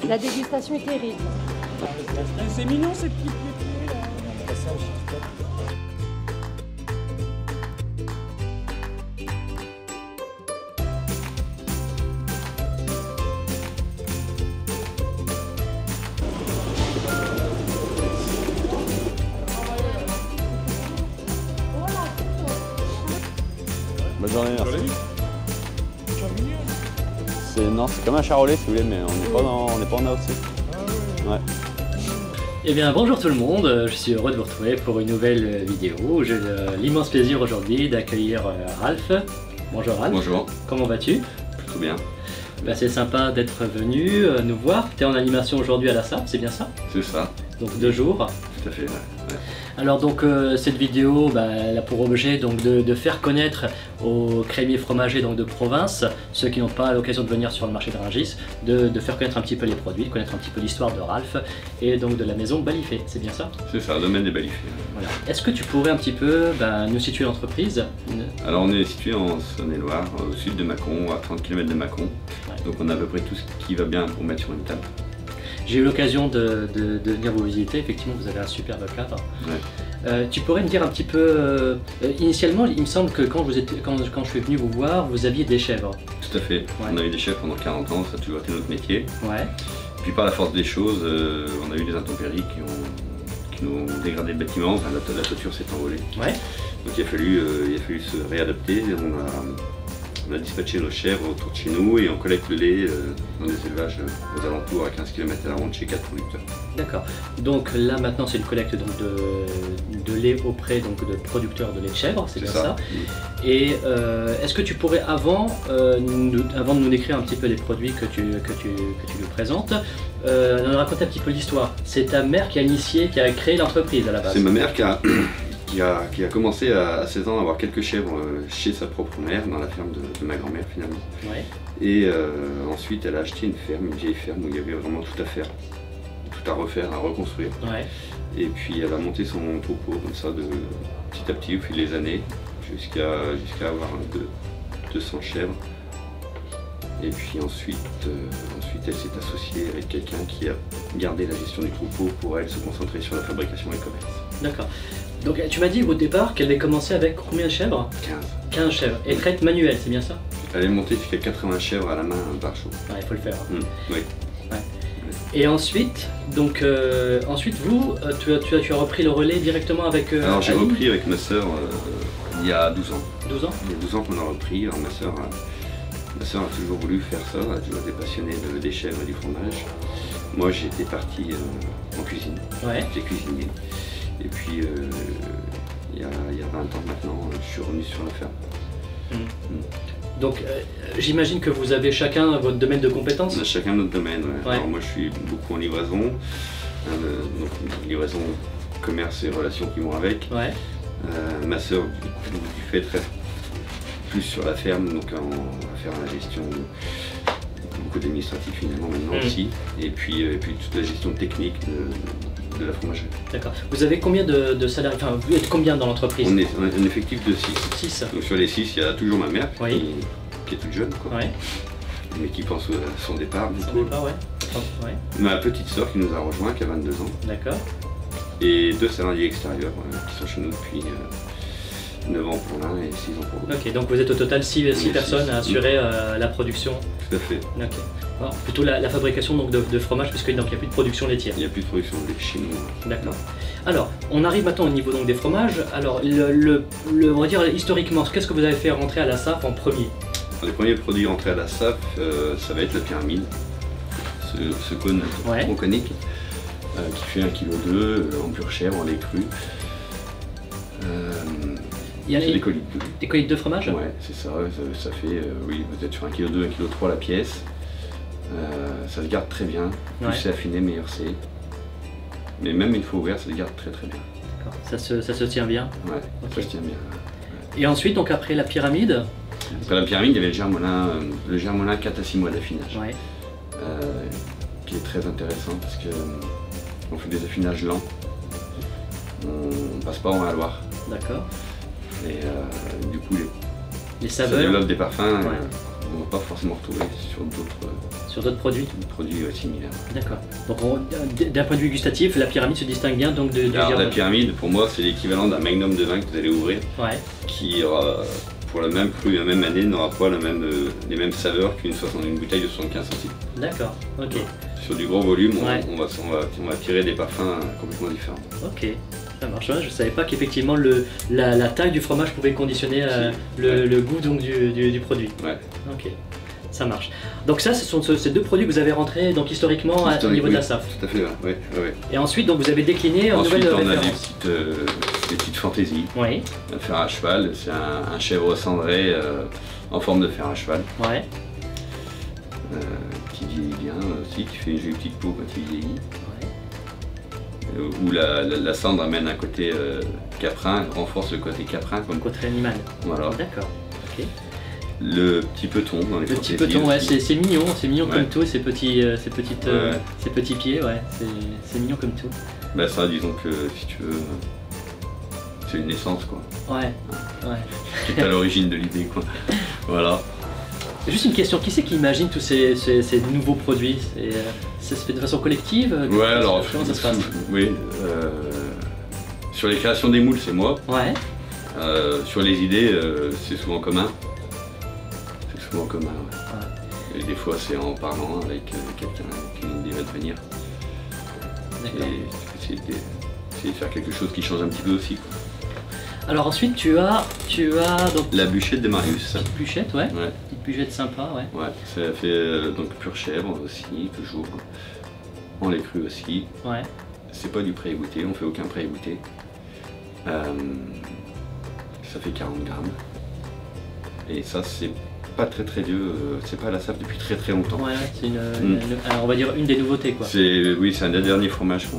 La dégustation est terrible. C'est mignon ces petits pieds là. On va ça aussi. Bonne journée, merci. Non, c'est comme un charolais si vous voulez, mais on n'est pas en AOC. Ouais. Eh bien bonjour tout le monde, je suis heureux de vous retrouver pour une nouvelle vidéo. J'ai l'immense plaisir aujourd'hui d'accueillir Ralph. Bonjour Ralph. Bonjour. Comment vas-tu? Plutôt bien. Ben, c'est sympa d'être venu nous voir. Tu es en animation aujourd'hui à la SAP, c'est bien ça? C'est ça. Donc 2 jours. Tout à fait, ouais. Alors donc cette vidéo elle a pour objet donc de faire connaître aux crémiers fromagers donc de province, ceux qui n'ont pas l'occasion de venir sur le marché de Rungis, de faire connaître un petit peu les produits, de connaître un petit peu l'histoire de Ralph et donc de la maison Balifet, c'est bien ça? C'est ça, le domaine des Balifets. Voilà. Est-ce que tu pourrais un petit peu nous situer l'entreprise? Alors on est situé en Saône-et-Loire, au sud de Mâcon, à 30 km de Mâcon. Ouais. Donc on a à peu près tout ce qui va bien pour mettre sur une table. J'ai eu l'occasion de venir vous visiter, effectivement vous avez un superbe cadre. Ouais. Tu pourrais me dire un petit peu, initialement il me semble que quand je suis venu vous voir, vous aviez des chèvres. Tout à fait, ouais. On a eu des chèvres pendant 40 ans, ça a toujours été notre métier. Ouais. Puis par la force des choses, on a eu des intempéries qui nous ont dégradé le bâtiment, enfin, la toiture s'est envolée. Ouais. Donc il a fallu se réadapter. On a dispatché nos chèvres autour de chez nous et on collecte le lait dans des élevages aux alentours à 15 km à la ronde chez 4 producteurs. D'accord. Donc là maintenant c'est une collecte donc, de lait auprès donc, de producteurs de lait de chèvre, c'est bien ça. Oui. Et est-ce que tu pourrais avant de nous décrire un petit peu les produits que tu nous présentes, nous raconter un petit peu l'histoire? C'est ta mère qui a initié, qui a créé l'entreprise à la base? C'est ma mère qui a commencé à 16 ans à avoir quelques chèvres chez sa propre mère, dans la ferme de ma grand-mère finalement. Ouais. Et ensuite elle a acheté une ferme, une vieille ferme où il y avait vraiment tout à faire, tout à refaire, à reconstruire. Ouais. Et puis elle a monté son troupeau comme ça petit à petit au fil des années, jusqu'à avoir 200 chèvres. Et puis ensuite elle s'est associée avec quelqu'un qui a gardé la gestion du troupeau pour elle se concentrer sur la fabrication et le commerce. D'accord. Donc tu m'as dit au départ qu'elle avait commencé avec combien de chèvres? 15 chèvres. Et traite manuelle, c'est bien ça? Elle est montée jusqu'à 80 chèvres à la main par jour. Ouais, il faut le faire. Oui. Ouais. Et ensuite, donc, ensuite vous, tu as repris le relais directement avec Alors j'ai repris avec ma sœur il y a 12 ans. 12 ans? Il y a 12 ans qu'on a repris. Alors, ma sœur a toujours voulu faire ça, elle a toujours été passionnée des chèvres et du fromage. Moi j'étais parti en cuisine, ouais. J'ai cuisiné. Et puis il y a 20 ans maintenant, je suis revenu sur la ferme. Donc j'imagine que vous avez chacun votre domaine de compétences? On a chacun notre domaine, ouais. Ouais. Alors moi je suis beaucoup en livraison, donc livraison, commerce et relations qui vont avec. Ouais. Ma soeur du fait très plus sur la ferme, donc on va faire la gestion, beaucoup d'administratifs finalement maintenant aussi, et puis toute la gestion technique de la fromagerie. D'accord. Vous avez combien de salariés? Enfin, vous êtes combien dans l'entreprise? On est un effectif de 6. 6. Donc sur les 6, il y a toujours ma mère oui. qui est toute jeune, quoi. Ouais. Mais qui pense à son départ. Son départ, ouais. Ouais. Ma petite soeur qui nous a rejoint, qui a 22 ans. D'accord. Et 2 salariés extérieurs qui sont chez nous depuis 9 ans pour l'un et 6 ans pour l'autre. Ok, donc vous êtes au total 6 personnes à assurer la production. Tout à fait. Ok. Alors, plutôt la fabrication donc, de fromage, puisqu'il n'y a plus de production laitière. Il n'y a plus de production de lait chez nous. D'accord. Alors, on arrive maintenant au niveau donc, des fromages. Alors, on va dire historiquement, qu'est-ce que vous avez fait rentrer à la SAP en premier? Les premiers produits rentrés à la SAP, ça va être la pyramide, ce cône conique qui fait 1,2 kg en pure chèvre, en lait cru. Il y a des collites de fromage? Ouais, c'est ça, ça fait, oui, peut-être sur 1,2 kg, 1,3 kg la pièce. Ça se garde très bien, plus c'est affiné, meilleur c'est. Mais même une fois ouvert, ça se garde très très bien. D'accord, ça se tient bien? Ouais, okay. Ça se tient bien. Ouais. Et ensuite, donc après la pyramide? Après la pyramide, il y avait le germolin 4 à 6 mois d'affinage. Ouais. Qui est très intéressant parce qu'on fait des affinages lents. On passe pas en Loire. D'accord. Et du coup, les saveurs, ça développe des parfums qu'on ne va pas forcément retrouver sur d'autres produits similaires. D'accord. Donc d'un point de vue gustatif, la pyramide se distingue bien donc du Alors, la pyramide, pour moi, c'est l'équivalent d'un magnum de vin que vous allez ouvrir, qui aura, pour le même cru, la même année, n'aura pas les mêmes saveurs qu'une bouteille de 75 centilitres. D'accord, ok. Sur du gros volume, on va tirer des parfums complètement différents. Ok. Ça marche, je ne savais pas qu'effectivement la taille du fromage pouvait conditionner le goût donc, du produit. Ouais. Ok, ça marche. Donc ça, ce sont ces deux produits que vous avez rentrés donc, historiquement au niveau de la SAF. Tout à fait, oui. Et ensuite, donc, vous avez décliné en nouvelles références. Ensuite, on a des petites fantaisies. Oui. Un fer à cheval, c'est un chèvre cendré en forme de fer à cheval. Ouais. Qui vieillit bien aussi, qui fait une jolie petite peau quand il vieillit. Où la cendre amène un côté caprin, renforce le côté caprin. Comme côté animal. Voilà. D'accord. Ok. Le petit peton dans les petit peton, ouais, c'est mignon comme tout, ces petits pieds, ouais, c'est mignon comme tout. Bah ça, disons que si tu veux, c'est une naissance quoi. Ouais. Qui est à l'origine de l'idée quoi. Voilà. Juste une question, qui c'est qui imagine tous ces nouveaux produits? Ça se fait de façon collective? Ouais, alors, comment ça se passe? Oui, sur les créations des moules, c'est moi. Ouais. Sur les idées, c'est souvent commun. C'est souvent commun, ouais. Et des fois, c'est en parlant avec quelqu'un qui a une idée va venir. D'accord. Et essayer de faire quelque chose qui change un petit peu aussi, quoi. Alors ensuite tu as donc la bûchette de Marius. Petite bûchette, ouais. Petite bûchette sympa, ouais. Ouais, ça fait donc pure chèvre aussi, toujours. On lait cru aussi. Ouais. C'est pas du pré-égoutté, on fait aucun pré-égoutté. Ça fait 40 grammes. Et ça c'est pas très vieux, c'est pas à la SAF depuis très longtemps. Ouais, c'est alors on va dire une des nouveautés quoi. Oui, c'est un des derniers fromages qu'on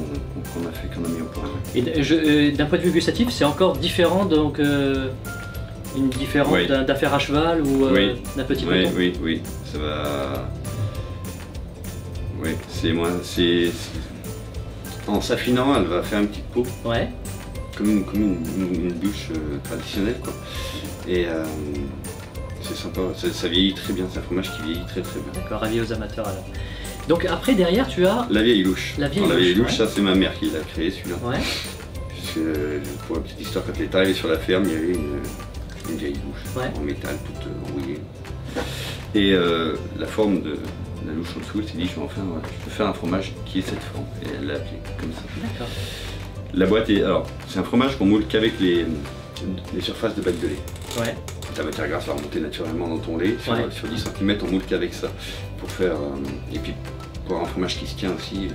a mis au point. Et d'un point de vue gustatif, c'est encore différent donc une différence d'un fer à cheval ou d'un petit peton. Oui, ça va. Oui, c'est moins. En s'affinant, elle va faire une petite peau. Ouais. Comme une bûche traditionnelle quoi. Et c'est sympa, ça vieillit très bien, c'est un fromage qui vieillit très bien. D'accord, avis aux amateurs alors. Donc après derrière tu as... La vieille louche. La vieille louche, ça c'est ma mère qui l'a créé celui-là. Ouais. Puisque pour la petite histoire, quand elle est arrivée sur la ferme, il y avait une vieille louche en métal, toute rouillée. Et la forme de la louche en dessous, elle s'est dit je peux faire un fromage qui ait cette forme. Et elle l'a appelé comme ça. D'accord. La boîte est... Alors, c'est un fromage qu'on moule qu'avec les surfaces de bac de lait. Ouais. Ta matière grasse va remonter naturellement dans ton lait. Sur 10 cm, on moule qu'avec ça. Pour faire. Et puis, pour un fromage qui se tient aussi,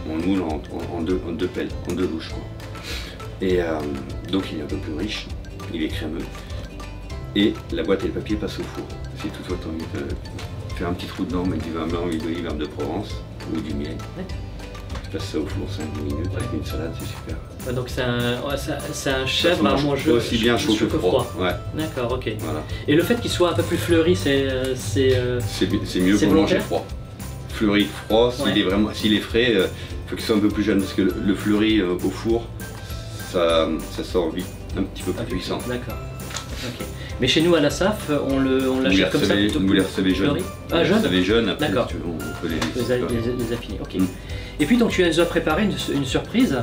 on le moule en deux pelles, en deux louches. Quoi. Et donc, il est un peu plus riche, il est crémeux. Et la boîte et le papier passent au four. Si toutefois tu as envie de faire un petit trou dedans, avec du vin blanc, huile d'olive, de Provence ou du miel. Je passe ça au four 5-10 minutes avec une salade, c'est super. Ouais, donc c'est un chèvre à manger aussi bien chaud que froid. Ouais. D'accord, ok. Voilà. Et le fait qu'il soit un peu plus fleuri, c'est mieux pour manger froid. Fleuri froid, s'il est frais, il faut qu'il soit un peu plus jeune parce que le fleuri au four, ça sort vite, un petit peu plus puissant. D'accord. Ok. Mais chez nous à la SAF, on l'achète comme ça plutôt. Vous les recevez jeunes. Ah, jeunes. Vous les recevez jeunes, après d'accord. On peut les affiner. Ok. Et puis donc tu as préparé une surprise.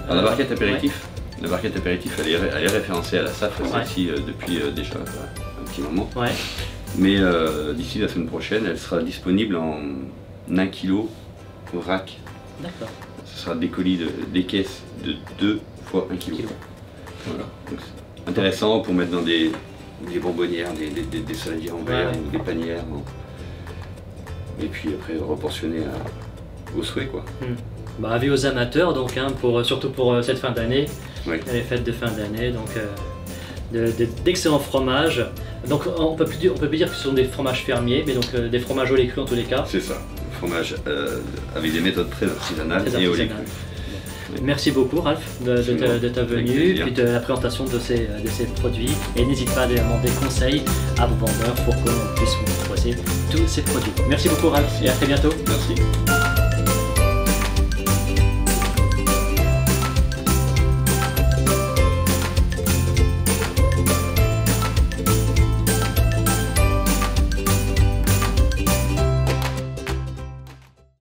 La barquette apéritif. La barquette apéritif, elle est référencée à la SAF celle-ci depuis déjà un petit moment. Ouais. Mais d'ici la semaine prochaine, elle sera disponible en 1 kg au rack. D'accord. Ce sera des colis, des caisses de 2 fois 1 kg. Voilà. Donc, c'est intéressant pour mettre dans des bonbonnières, des saladiers en verre ou des panières. Et puis après reportionner au souhait quoi. Bah, avis aux amateurs donc surtout pour cette fin d'année, les fêtes de fin d'année, donc d'excellents fromages. Donc on peut plus dire que ce sont des fromages fermiers, mais donc des fromages au lait cru en tous les cas. C'est ça, fromage avec des méthodes très artisanales et au lait cru. Merci beaucoup Ralph de ta venue et puis de la présentation de ces produits. Et n'hésite pas à demander conseil à vos vendeurs pour qu'on puisse vous proposer tous ces produits. Merci beaucoup Ralph et à très bientôt. Merci.